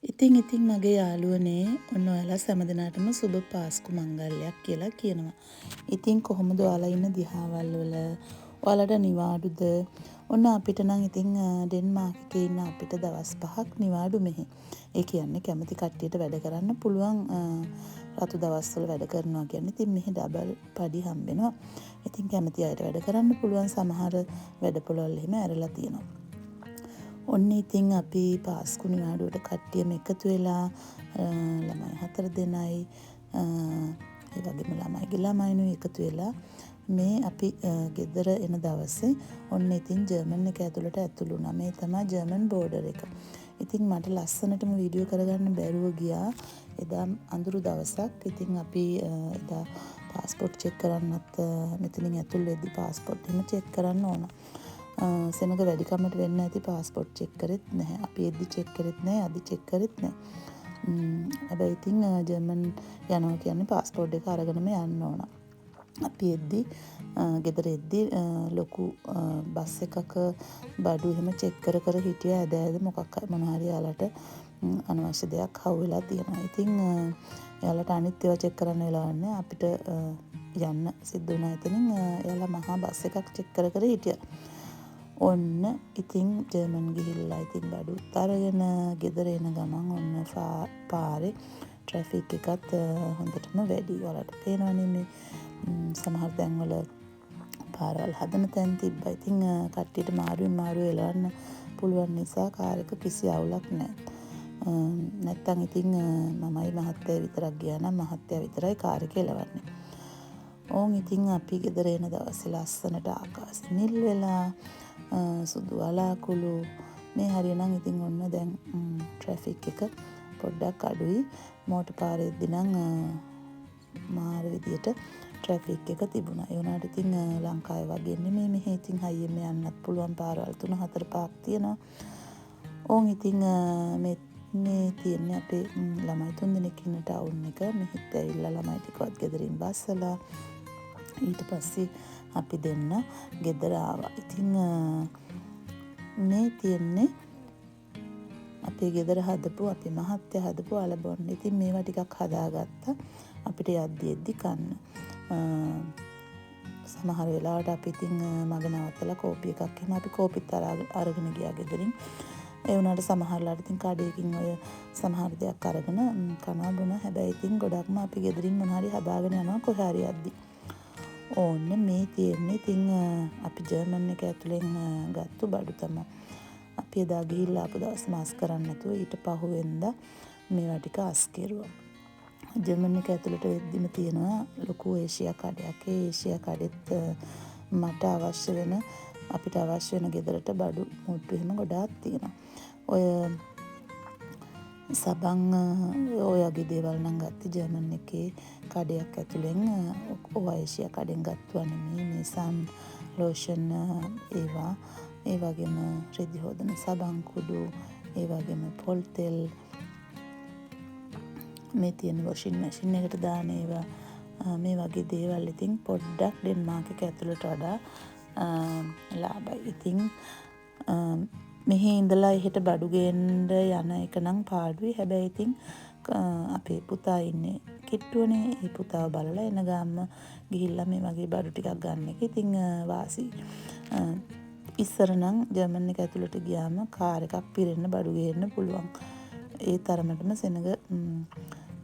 ඉතින් මගේ යාළුවනේ ඔන්න ඔයාලා හැමදෙනාටම සුබ පාස්කු මංගල්‍යයක් කියලා කියනවා. ඉතින් කොහොමද ඔයාලා ඉන්න දිහාවල් වල ඔයාලට නිවාඩුද? ඔන්න අපිට නම් ඉතින් ඩෙන්මාර්ක් එකේ ඉන්න අපිට දවස් 5ක් නිවාඩු මෙහි. ඒ කියන්නේ කැමති කට්ටියට වැඩ කරන්න පුළුවන් රතු දවස්වල වැඩ කරනවා කියන්නේ. ඉතින් මෙහි ඩබල් පඩි හම්බෙනවා. ඉතින් කැමති අයට වැඩ කරන්න පුළුවන් සමහර වැඩපොළවල් එහෙම ඇරලා තියෙනවා. ඔන්න ඉතින් අපි පාස්කු නිවාඩුවට කට්ටියම එකතු වෙලා ළමයි 4 දෙනයි ඒ වගේම ළමයිගේ ළමයිනුයි එකතු වෙලා මේ අපි ගෙදර එන දවසේ ඔන්න ඉතින් ජර්මන් එක ඇතුළට ඇතුළු වුණා. මේ තමයි ජර්මන් බෝඩර් එක. ඉතින් මට ලස්සනටම වීඩියෝ කරගන්න බැරුව ගියා. එදා අඳුරු දවසක්. ඉතින් අපි එදා පාස්පෝර්ට් චෙක් කරන්නත් මෙතනින් ඇතුල් වෙද්දි පාස්පෝර්ට් එහෙම චෙක් කරන්න ඕන. සෙනඟ වැඩි කමට වෙන්න ඇති පාස්පෝර්ට් චෙක් කරෙත් නැහැ. අපි එද්දි චෙක් කරෙත් නැහැ. අදි චෙක් කරෙත් නැහැ. හැබැයි ඉතින් ජර්මන් යනවා කියන්නේ පාස්පෝර්ට් එක අරගෙනම යන්න ඕන. අපි එද්දි ගෙදර එද්දි ලොකු බස් එකක බඩු එහෙම චෙක් කර හිටියා. ඇද මොකක් මොන හරි යාලට අනවශ්‍ය දෙයක් හවු වෙලා තියෙනවා. ඉතින් යාලට අනිත් ඒවා චෙක් කරන්න වෙලාවක් නැහැ. අපිට යන්න සිද්ධ වුණා එතනින්. යාලා මහා බස් එකක් චෙක් කර හිටියා. ඔන්න ඉතින් ජර්මන් ගිහිල්ලා ඉතින් බඩුත් අරගෙන ගෙදර එන ගමන් ඔන්න පාරේ ට්‍රැෆික් එකත් හොඳටම වැඩි. ඔයාලට පේනවනේ මේ සමහර තැන්වල පාරවල් හදන තැන් තිබ්බා. ඉතින් කට්ටියට මාරුවෙන් මාරුව එලවන්න පුළුවන් නිසා කාර් එක කිසි අවුලක් නැහැ. නැත්තම් ඉතින් මමයි මහත්තයා විතරක් ගියා නම් මහත්තයා විතරයි කාර් එක එලවන්නේ. ඕන් ඉතින් අපි ගෙදර එන දවසේ ලස්සනට ආකාශෙ නිල් වෙලා සුදු වලාකුළු මේ හරියනම් ඉතින් ඔන්න දැන් ට්‍රැෆික් එක පොඩ්ඩක් අඩුයි. මෝටර් පාරේදී නම් මාර විදියට ට්‍රැෆික් එක තිබුණා. ඒ වුණාට ඉතින් ලංකාවේ වගේ නෙමෙයි මෙහෙ ඉතින් හයියෙන් යන්නත් පුළුවන් පාරවල් 3-4 පාක් තියෙනවා. ඕන් ඉතින් මේ තියෙන්නේ අපේ ළමයි 3 දෙනෙක් ඉන්න ටවුන් එක. මෙහෙත් ඇවිල්ලා ළමයි ටිකවත් ගෙදරින් බස්සලා ඊට පස්සේ අපි දෙන්න ගෙදර ආවා. ඉතින් මේ තියෙන්නේ අපේ ගෙදර හදපු අපේ මහත්තයා හදපු අලබොන්න. ඉතින් මේවා ටිකක් හදාගත්තා අපිට යද්දි කන්න. සමහර වෙලාවට අපි ඉතින් මග නවත්තලා කෝපි එකක් එහෙම අපි කෝපිත් අරගෙන ගියා ගෙදරින්. ඒ වුණාට සමහරලාට ඉතින් කඩේකින් ඔය සමහර දෙයක් අරගෙන කනවා බොන. හැබැයි ඉතින් ගොඩක්ම අපි ගෙදරින් මොන හරි හදාගෙන යනවා කොහේ හරි යද්දි. ඕන්න මේ තියෙන්නේ ඉතින් අපි ජර්මන් එක ඇතුලෙන් ගත්තු බඩු තමයි. අපි එදා ගිහිල්ලා ආපු දවස් මාස් කරන්න නැතුව ඊට පහුවෙන්දා මේවා ටික අස් කෙරුවා. ජර්මන් එක ඇතුළට වෙද්දිම තියෙනවා ලොකු ඒෂියා කඩයක්. ඒ ඒෂියා කඩෙත් මට අවශ්‍ය වෙන අපිට අවශ්‍ය වෙන ගෙදරට බඩු මුට්ටු එහෙම ගොඩාක් තියෙනවා. ඔය සබන් ඔය වගේ දේවල් නම් ගත්තේ ජර්මන් එකේ කඩයක් ඇතුලෙන් ඕෂියා කඩෙන් ගත්තා නෙමෙයි. මේ සන් ලෝෂන් ඒවා ඒ වගේම රෙදි හොදන සබන් කුඩු ඒ වගේම පොල් තෙල් මේ තියෙන වොෂින් මැෂින් එකට දාන ඒවා මේ වගේ දේවල් ඉතින් පොඩ්ඩක් ඩෙන්මාර්ක් එක ඇතුළට වඩා ලාභයි. ඉතින් මෙහි ඉඳලා එහෙට බඩු ගේන්න යන එක නම් පාඩුයි. හැබැයි ඉතින් අපේ පුතා ඉන්නේ කිට්ටුවනේ. ඒ පුතාව බලලා එන ගාම ගිහිල්ලා මේ වගේ බඩු ටිකක් ගන්න එක ඉතින් වාසි. ඉස්සර නම් ජර්මන් එක ඇතුළට ගියාම කාර් එකක් පිරෙන්න බඩු ගේන්න පුළුවන්. ඒ තරමටම සෙනඟ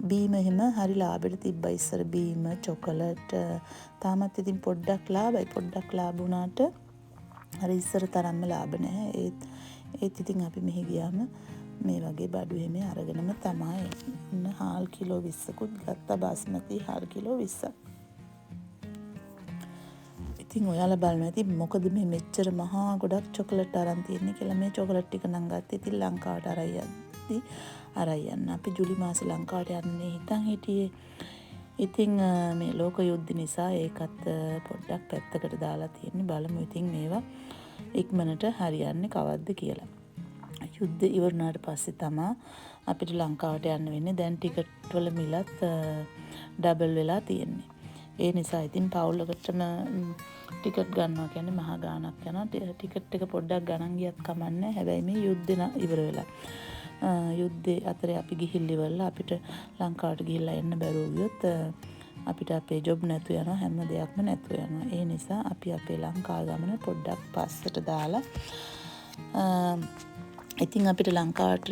බීම එහෙම හරි ලාභෙට තිබ්බා. ඉස්සර බීම චොකලට් තාමත් ඉතින් පොඩ්ඩක් ලාභයි. පොඩ්ඩක් ලාභ වුණාට අර ඉස්සර තරම්ම ලාභ නැහැ. ඒත් ඉතින් අපි මෙහි ගියාම මේ වගේ බඩු එහෙම අරගෙනම තමයි හාල් කිලෝ 20කුත් ගත්තා. බාස්මති හාල් කිලෝ 20ක්. ඉතින් ඔයාලා බලනවා ඉතින් මොකද මේ මෙච්චර මහා ගොඩක් චොකලට් අරන් තියෙන්නේ කියලා. මේ චොකලට් ටික නම් ගත්තේ ඉතින් ලංකාවට අරන් යන්න. අපි ජූලි මාසේ ලංකාවට යන්නේ හිතන් හිටියේ. ඉතින් මේ ලෝක යුද්ධ නිසා ඒකත් පොඩ්ඩක් පැත්තකට දාලා තියෙන්නේ. බලමු ඉතින් මේවා ඉක්මනට හරියන්නේ කවද්ද කියලා. යුද්ධ ඉවරනාට පස්සේ තමයි අපිට ලංකාවට යන්න වෙන්නේ. දැන් ටිකට් වල මිලත් ඩබල් වෙලා තියෙන්නේ. ඒ නිසා ඉතින් පවුලකටම ටිකට් ගන්නවා කියන්නේ මහා ගාණක් යනවා. ටිකට් එක පොඩ්ඩක් ගණන් ගියත් කමන්නේ. හැබැයි මේ යුද්ධ ඉවර වෙලා යුද්ධේ අතරේ අපි ගිහිල්ලා ඉවරලා අපිට ලංකාවට ගිහිල්ලා එන්න බැරුව ගියොත් අපිට අපේ ජොබ් නැතු යනවා, හැම දෙයක්ම නැතු යනවා. ඒ නිසා අපි අපේ ලංකා ගමන පොඩ්ඩක් පස්සට දාලා ඉතින් අපිට ලංකාවට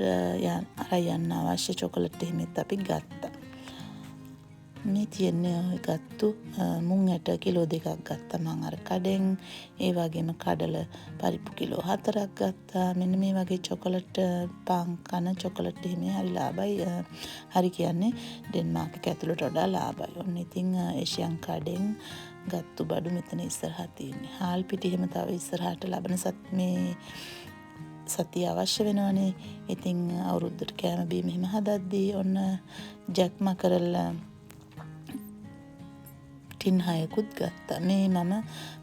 යන්න අවශ්‍ය චොකලට් එහෙමත් අපි ගත්තා. මේ තියෙන්නේ ගත්තු මුං ඇට කිලෝ 2ක් ගත්තා මම අර කඩෙන්. ඒ වගේම කඩල පරිප්පු කිලෝ 4ක් ගත්තා. මෙන්න මේ වගේ චොකලට් පාන් කන චොකලට් එහෙම හරි ලාභයි. හරි කියන්නේ ඩෙන්මාර්ක් එක ඇතුළට වඩා ලාභයි. ඔන්න ඉතින් ඒෂියන් කඩෙන් ගත්තු බඩු මෙතන ඉස්සරහා තියෙන්නේ. හාල් පිටි එහෙම තව ඉස්සරහට ලබන මේ සතිය අවශ්‍ය වෙනවනේ. ඉතින් අවුරුද්දට කෑම බීම එහෙම හදද්දී ඔන්න ජැක් මකරල් ටින් 6කුත් ගත්තා. මේ මම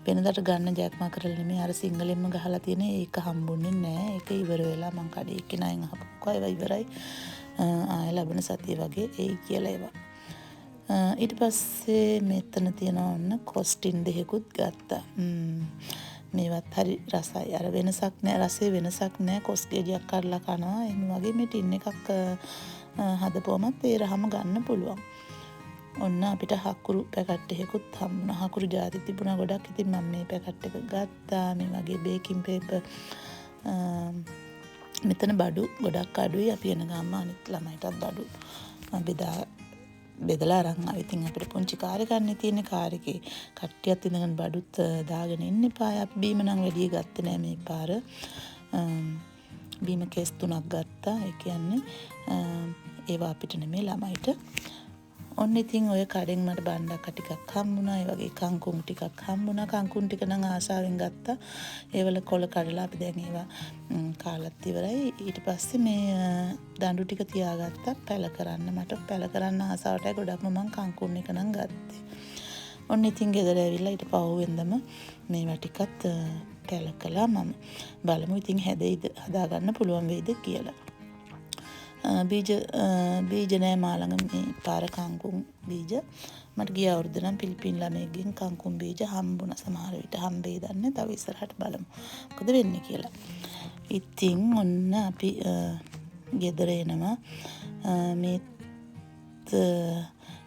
වෙනදට ගන්න ජැක් මකරල් නෙමෙයි අර සිංගලෙන්ම ගහලා තියෙන ඒක හම්බුන්නේ නැහැ. ඒක ඉවර වෙලා මං කඩේ කෙනායින් අහපුවා ඒවා ඉවරයි. ආයෙ ලබන සතිය වගේ එයි කියලා ඒවා. ඊට පස්සේ මෙතන තියෙනවා ඔන්න කොස්ටින් 2කුත් ගත්තා. මේවත් හරි රසයි. අර වෙනසක් නෑ, රසයේ වෙනසක් නෑ. කොස් ගෙඩියක් කඩලා කනවා. එහෙම වගේ මේ ටින් එකක් හදපුවමත් ඒ රහම ගන්න පුළුවන්. ඔන්න අපිට හකුරු පැකට් එකකුත් හම්බුණා. හකුරු ಜಾති තිබුණා ගොඩක්. ඉතින් මම මේ පැකට් එක ගත්තා. මේ වගේ බේකින් පේපර් මෙතන බඩු ගොඩක් අඩුයි. අපි එන ගාම අනිත් ළමයිටත් බඩු බෙදලා අරන් ආවා. ඉතින් අපිට පුංචි කාර් එකක් නේ තියෙන්නේ. කාර් එකේ කට්ටියත් ඉඳගෙන බඩුත් දාගෙන ඉන්න එපා. අපි බීම නම් වැඩි ගත්තේ නෑ මේ පාර. බීම කේස් 3ක් ගත්තා. ඒ කියන්නේ ඒවා අපිට නෙමෙයි ළමයිට. ඔන්න ඉතින් ඔය කඩෙන් මට බණ්ඩක් ටිකක් හම්බුණා. ඒ වගේ කංකුම් ටිකක් හම්බුණා. කංකුම් ටික නම් ආසාවෙන් ගත්තා. ඒවල කොළ කඩලා අපි දැන් ඒවා කාලත් ඉවරයි. ඊට පස්සේ මේ දඬු ටික තියාගත්තා පැල කරන්න. මට පැල කරන්න ආසාවටයි ගොඩක්ම මං කංකුම් එක නම් ගත්තේ. ඔන්න ඉතින් ගෙදර ඇවිල්ලා ඊට පහුවෙන්දම මේවා ටිකත් පැල කළා. මම බලමු ඉතින් හැදෙයිද, හදාගන්න පුළුවන් වෙයිද කියලා. බීජ නෑ මා ළඟ මේ පාර කංකුම් බීජ. මට ගිය අවුරුද්ද නම් පිලිපින් ළමයෙක්ගෙන් කංකුම් බීජ හම්බුණා. සමහර විට හම්බෙයිද නැහැ. තව ඉස්සරහට බලමු මොකද වෙන්නේ කියලා. ඉතින් ඔන්න අපි ගෙදර එනවා. මේ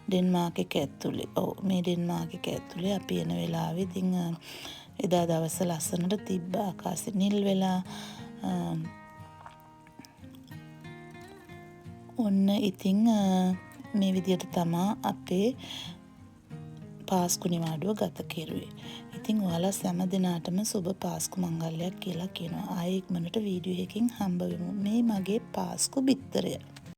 ඩෙන්මාර්ක් එක ඇතුලේ. ඔව් මේ ඩෙන්මාර්ක් එක ඇතුලේ අපි එන වෙලාවේ ඉතින් එදා දවස ලස්සනට තිබ්බා. ආකාශෙ නිල් වෙලා ඔන්න ඉතින් මේ විදිහට තමා අපේ පාස්කු නිවාඩුව ගත කෙරුවේ. ඉතින් ඔයාලා සෑම දිනාටම සුබ පාස්කු මංගල්‍යයක් කියලා කියනවා. ආයෙ ඉක්මනට වීඩියෝ එකකින් හම්බ වෙමු. මේ මගේ පාස්කු බිත්තරය.